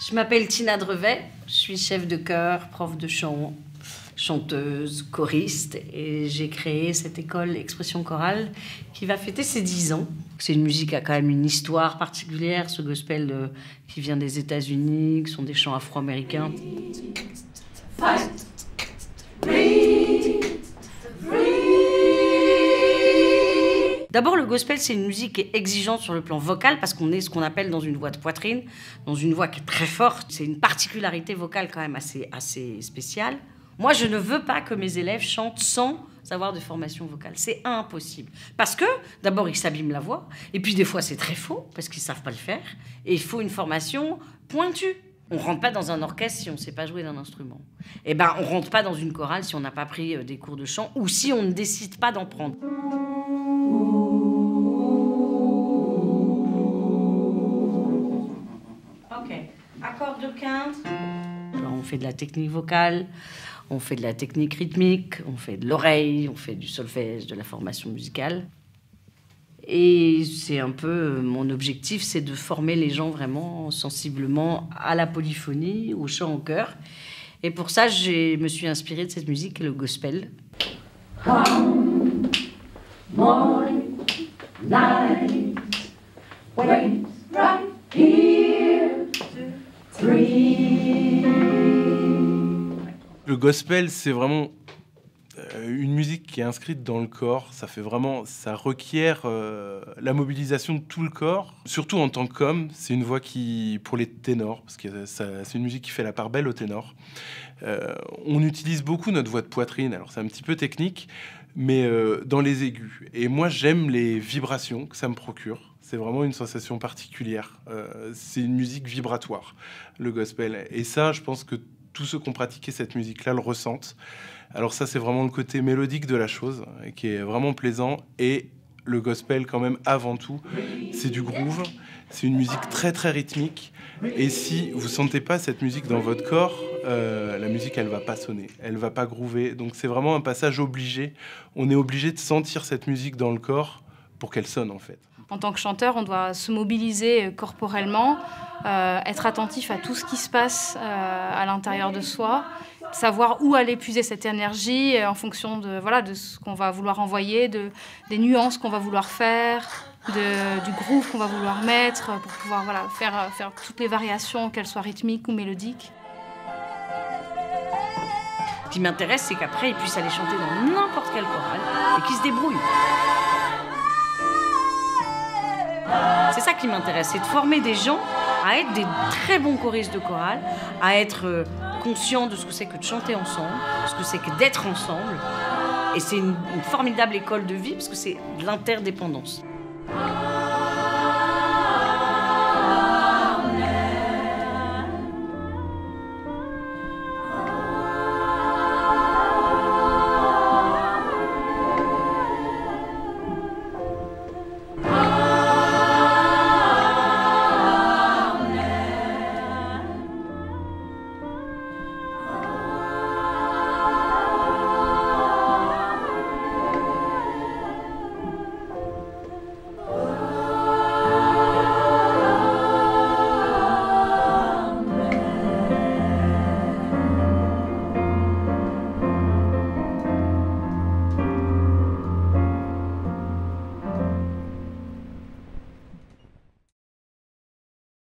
Je m'appelle Tina Drevet, je suis chef de chœur, prof de chant, chanteuse, choriste, et j'ai créé cette école Expression Chorale qui va fêter ses 10 ans. C'est une musique qui a quand même une histoire particulière, ce gospel qui vient des États-Unis, qui sont des chants afro-américains. D'abord, le gospel, c'est une musique qui est exigeante sur le plan vocal parce qu'on est ce qu'on appelle dans une voix de poitrine, dans une voix qui est très forte. C'est une particularité vocale quand même assez spéciale. Moi, je ne veux pas que mes élèves chantent sans avoir de formation vocale. C'est impossible. Parce que, d'abord, ils s'abîment la voix. Et puis, des fois, c'est très faux parce qu'ils ne savent pas le faire. Et il faut une formation pointue. On ne rentre pas dans un orchestre si on ne sait pas jouer d'un instrument. Eh ben, on ne rentre pas dans une chorale si on n'a pas pris des cours de chant ou si on ne décide pas d'en prendre. Ok. Accord de quinte. Alors, on fait de la technique vocale. On fait de la technique rythmique, on fait de l'oreille, on fait du solfège, de la formation musicale. Et c'est un peu mon objectif, c'est de former les gens vraiment sensiblement à la polyphonie, au chant en chœur. Et pour ça, je me suis inspirée de cette musique, le gospel. Come, morning, night, wait right here, 3. Le gospel, c'est vraiment une musique qui est inscrite dans le corps. Ça requiert la mobilisation de tout le corps. Surtout en tant qu'homme, c'est une voix qui, pour les ténors, parce que c'est une musique qui fait la part belle aux ténors. On utilise beaucoup notre voix de poitrine. Alors c'est un petit peu technique, mais dans les aigus. Et moi, j'aime les vibrations que ça me procure. C'est vraiment une sensation particulière. C'est une musique vibratoire, le gospel. Et ça, je pense que tous ceux qui ont pratiqué cette musique-là le ressentent. Alors ça, c'est vraiment le côté mélodique de la chose, qui est vraiment plaisant. Et le gospel, quand même, avant tout, c'est du groove. C'est une musique très, très rythmique. Et si vous ne sentez pas cette musique dans votre corps, la musique, elle ne va pas sonner. Elle ne va pas groover. Donc c'est vraiment un passage obligé. On est obligé de sentir cette musique dans le corps pour qu'elle sonne, en fait. En tant que chanteur, on doit se mobiliser corporellement, être attentif à tout ce qui se passe à l'intérieur de soi, savoir où aller puiser cette énergie en fonction de ce qu'on va vouloir envoyer, des nuances qu'on va vouloir faire, du groove qu'on va vouloir mettre pour pouvoir faire toutes les variations, qu'elles soient rythmiques ou mélodiques. Ce qui m'intéresse, c'est qu'après, ils puissent aller chanter dans n'importe quelle chorale et qu'ils se débrouillent. C'est ça qui m'intéresse, c'est de former des gens à être des très bons choristes de chorale, à être conscients de ce que c'est que de chanter ensemble, ce que c'est que d'être ensemble. Et c'est une formidable école de vie parce que c'est de l'interdépendance.